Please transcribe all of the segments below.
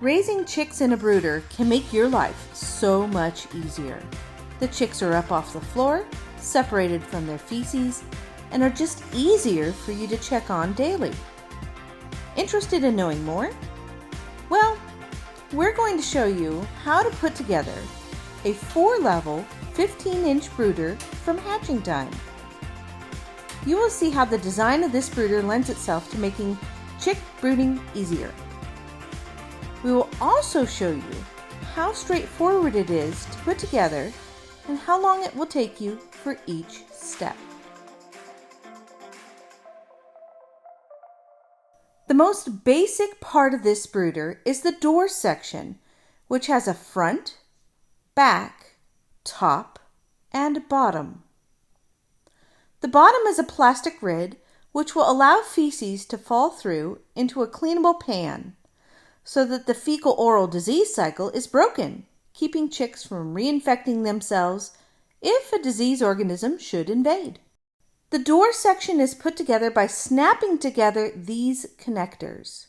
Raising chicks in a brooder can make your life so much easier. The chicks are up off the floor, separated from their feces, and are just easier for you to check on daily. Interested in knowing more? Well, we're going to show you how to put together a 4-level 15-inch brooder from Hatching Time. You will see how the design of this brooder lends itself to making chick brooding easier. We will also show you how straightforward it is to put together and how long it will take you for each step. The most basic part of this brooder is the door section, which has a front, back, top, and bottom. The bottom is a plastic lid which will allow feces to fall through into a cleanable pan so that the fecal-oral disease cycle is broken, keeping chicks from reinfecting themselves if a disease organism should invade. The door section is put together by snapping together these connectors.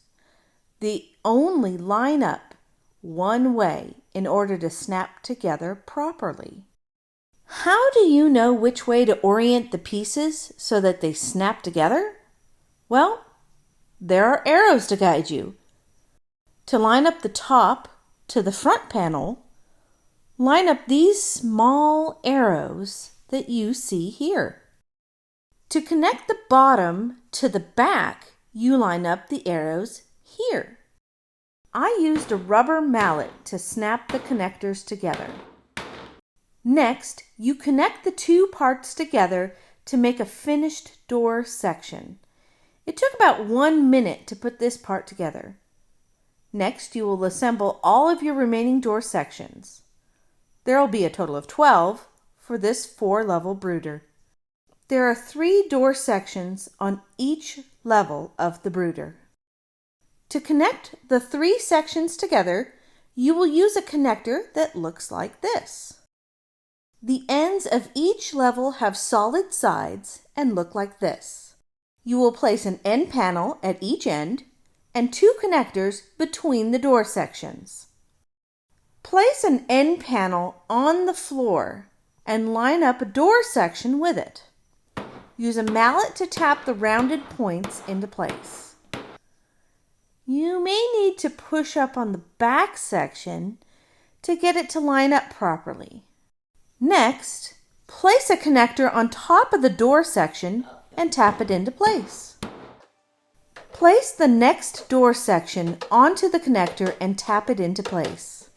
They only line up one way in order to snap together properly. How do you know which way to orient the pieces so that they snap together? Well, there are arrows to guide you. To line up the top to the front panel, line up these small arrows that you see here. To connect the bottom to the back, you line up the arrows here. I used a rubber mallet to snap the connectors together. Next, you connect the two parts together to make a finished door section. It took about 1 minute to put this part together. Next, you will assemble all of your remaining door sections. There will be a total of 12 for this 4-level brooder. There are 3 door sections on each level of the brooder. To connect the 3 sections together, you will use a connector that looks like this. The ends of each level have solid sides and look like this. You will place an end panel at each end and 2 connectors between the door sections. Place an end panel on the floor and line up a door section with it. Use a mallet to tap the rounded points into place. You may need to push up on the back section to get it to line up properly. Next, place a connector on top of the door section and tap it into place. Place the next door section onto the connector and tap it into place.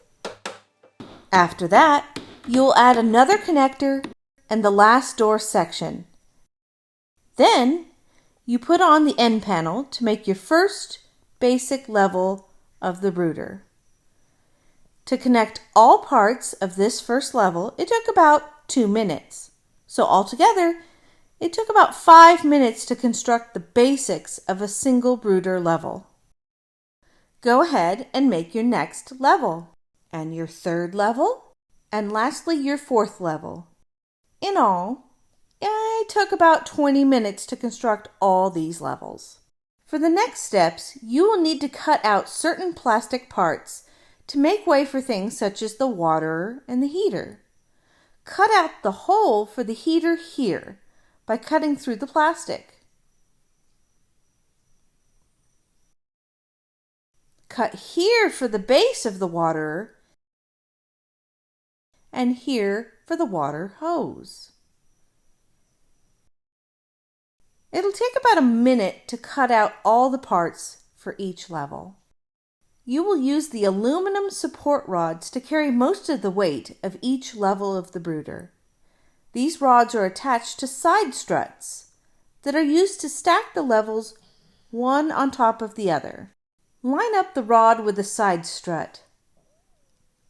After that, you'll add another connector and the last door section. Then, you put on the end panel to make your first basic level of the brooder. To connect all parts of this first level, it took about 2 minutes. So altogether, it took about 5 minutes to construct the basics of a single brooder level. Go ahead and make your next level, and your 3rd level, and lastly your 4th level. In all, it took about 20 minutes to construct all these levels. For the next steps, you will need to cut out certain plastic parts to make way for things such as the waterer and the heater. Cut out the hole for the heater here by cutting through the plastic. Cut here for the base of the waterer and here for the water hose. It'll take about a minute to cut out all the parts for each level. You will use the aluminum support rods to carry most of the weight of each level of the brooder. These rods are attached to side struts that are used to stack the levels one on top of the other. Line up the rod with the side strut.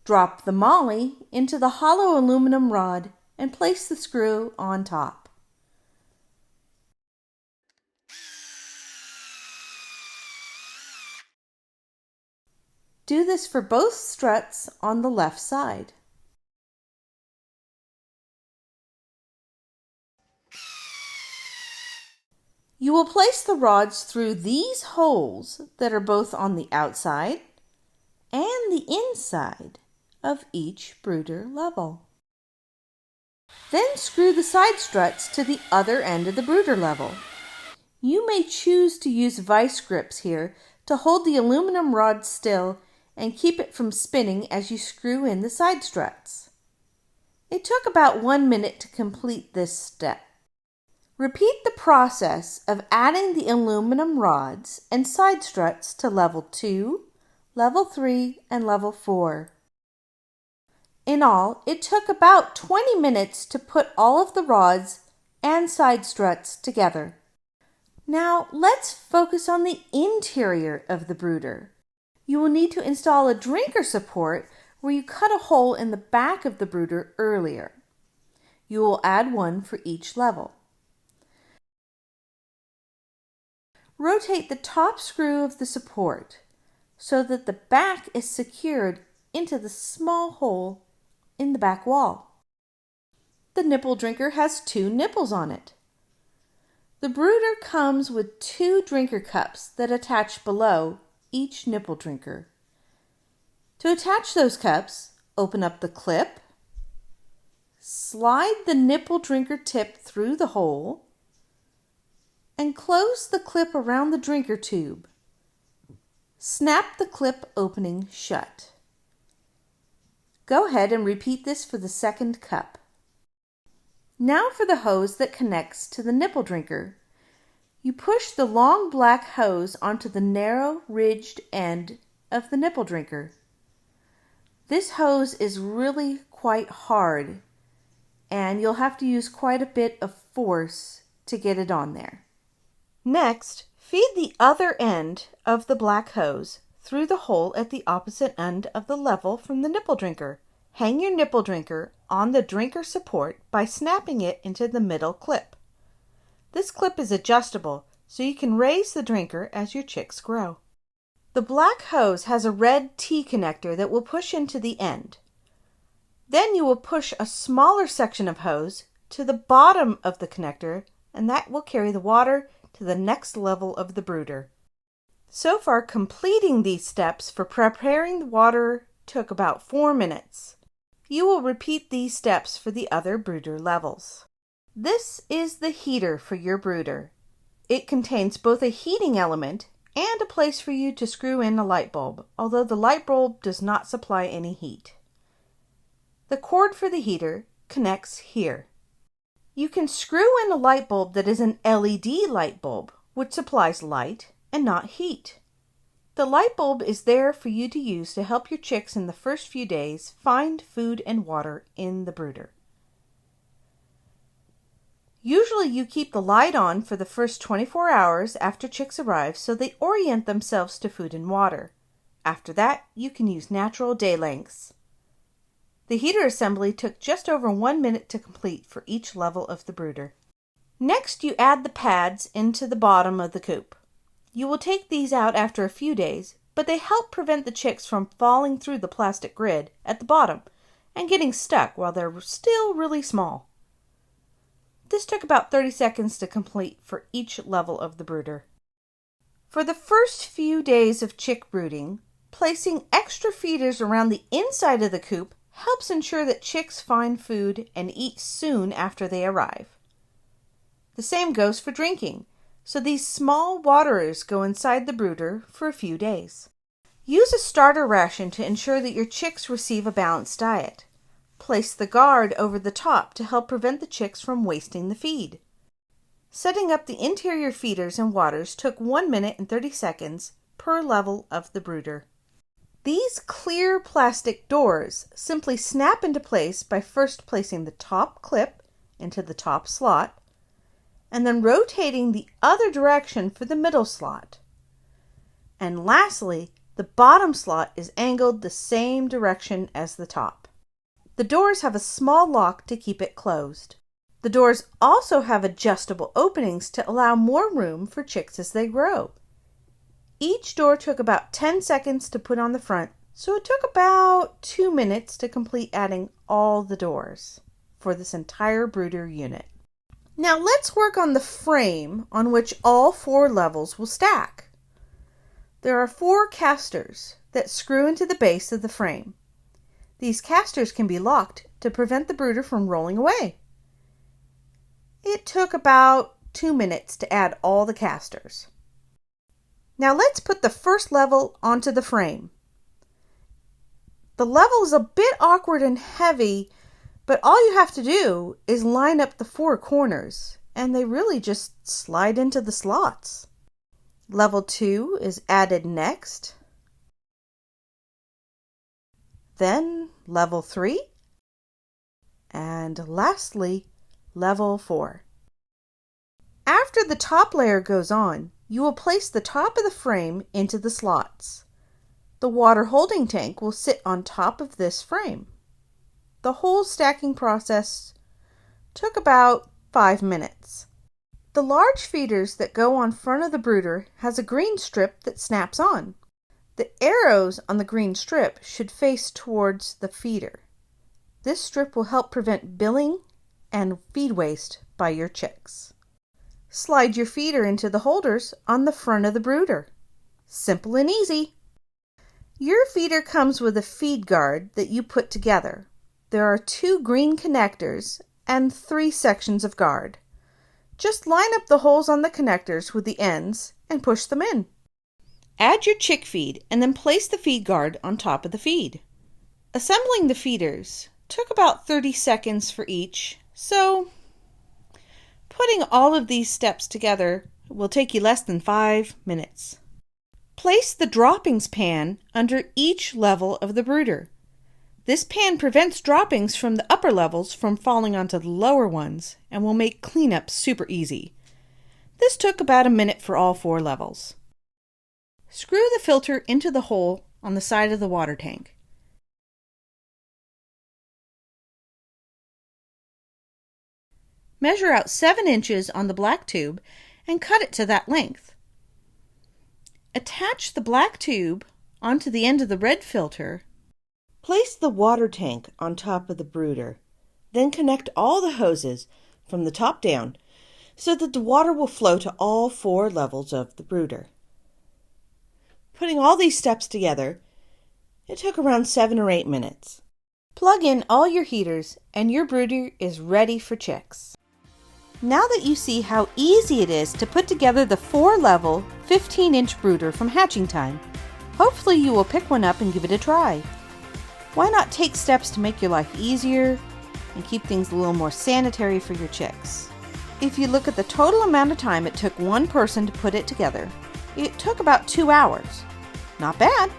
Drop the molly into the hollow aluminum rod and place the screw on top. Do this for both struts on the left side. You will place the rods through these holes that are both on the outside the inside of each brooder level. Then screw the side struts to the other end of the brooder level. You may choose to use vice grips here to hold the aluminum rod still and keep it from spinning as you screw in the side struts. It took about 1 minute to complete this step. Repeat the process of adding the aluminum rods and side struts to level 2, level 3, and level 4. In all, it took about 20 minutes to put all of the rods and side struts together. Now let's focus on the interior of the brooder. You will need to install a drinker support where you cut a hole in the back of the brooder earlier. You will add one for each level. Rotate the top screw of the support so that the back is secured into the small hole in the back wall. The nipple drinker has 2 nipples on it. The brooder comes with 2 drinker cups that attach below each nipple drinker. To attach those cups, open up the clip, slide the nipple drinker tip through the hole, and close the clip around the drinker tube. Snap the clip opening shut. Go ahead and repeat this for the second cup. Now for the hose that connects to the nipple drinker. You push the long black hose onto the narrow ridged end of the nipple drinker. This hose is really quite hard, and you'll have to use quite a bit of force to get it on there. Next, feed the other end of the black hose through the hole at the opposite end of the level from the nipple drinker. Hang your nipple drinker on the drinker support by snapping it into the middle clip. This clip is adjustable, so you can raise the drinker as your chicks grow. The black hose has a red T connector that will push into the end. Then you will push a smaller section of hose to the bottom of the connector, and that will carry the water to the next level of the brooder. So far, completing these steps for preparing the water took about 4 minutes. You will repeat these steps for the other brooder levels. This is the heater for your brooder. It contains both a heating element and a place for you to screw in a light bulb, although the light bulb does not supply any heat. The cord for the heater connects here. You can screw in a light bulb that is an LED light bulb, which supplies light and not heat. The light bulb is there for you to use to help your chicks in the first few days find food and water in the brooder. Usually you keep the light on for the first 24 hours after chicks arrive so they orient themselves to food and water. After that, you can use natural day lengths. The heater assembly took just over 1 minute to complete for each level of the brooder. Next, you add the pads into the bottom of the coop. You will take these out after a few days, but they help prevent the chicks from falling through the plastic grid at the bottom and getting stuck while they're still really small. This took about 30 seconds to complete for each level of the brooder. For the first few days of chick brooding, placing extra feeders around the inside of the coop helps ensure that chicks find food and eat soon after they arrive. The same goes for drinking, so these small waterers go inside the brooder for a few days. Use a starter ration to ensure that your chicks receive a balanced diet. Place the guard over the top to help prevent the chicks from wasting the feed. Setting up the interior feeders and waters took 1 minute and 30 seconds per level of the brooder. These clear plastic doors simply snap into place by first placing the top clip into the top slot and then rotating the other direction for the middle slot. And lastly, the bottom slot is angled the same direction as the top. The doors have a small lock to keep it closed. The doors also have adjustable openings to allow more room for chicks as they grow. Each door took about 10 seconds to put on the front, so it took about 2 minutes to complete adding all the doors for this entire brooder unit. Now let's work on the frame on which all 4 levels will stack. There are 4 casters that screw into the base of the frame. These casters can be locked to prevent the brooder from rolling away. It took about 2 minutes to add all the casters. Now let's put the first level onto the frame. The level is a bit awkward and heavy, but all you have to do is line up the 4 corners, and they really just slide into the slots. Level 2 is added next. Then level 3. And lastly, level 4. After the top layer goes on, you will place the top of the frame into the slots. The water holding tank will sit on top of this frame. The whole stacking process took about 5 minutes. The large feeders that go on front of the brooder has a green strip that snaps on. The arrows on the green strip should face towards the feeder. This strip will help prevent billing and feed waste by your chicks. Slide your feeder into the holders on the front of the brooder. Simple and easy. Your feeder comes with a feed guard that you put together. There are 2 green connectors and 3 sections of guard. Just line up the holes on the connectors with the ends and push them in. Add your chick feed and then place the feed guard on top of the feed. Assembling the feeders took about 30 seconds for each, so putting all of these steps together will take you less than 5 minutes. Place the droppings pan under each level of the brooder. This pan prevents droppings from the upper levels from falling onto the lower ones and will make cleanup super easy. This took about a minute for all 4 levels. Screw the filter into the hole on the side of the water tank. Measure out 7 inches on the black tube and cut it to that length. Attach the black tube onto the end of the red filter. Place the water tank on top of the brooder. Then connect all the hoses from the top down so that the water will flow to all 4 levels of the brooder. Putting all these steps together, it took around 7 or 8 minutes. Plug in all your heaters and your brooder is ready for chicks. Now that you see how easy it is to put together the 4-level 15-inch brooder from Hatching Time, hopefully you will pick one up and give it a try. Why not take steps to make your life easier and keep things a little more sanitary for your chicks? If you look at the total amount of time it took one person to put it together, it took about 2 hours. Not bad.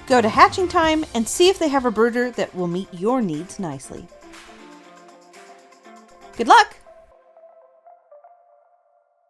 Go to Hatching Time and see if they have a brooder that will meet your needs nicely. Good luck!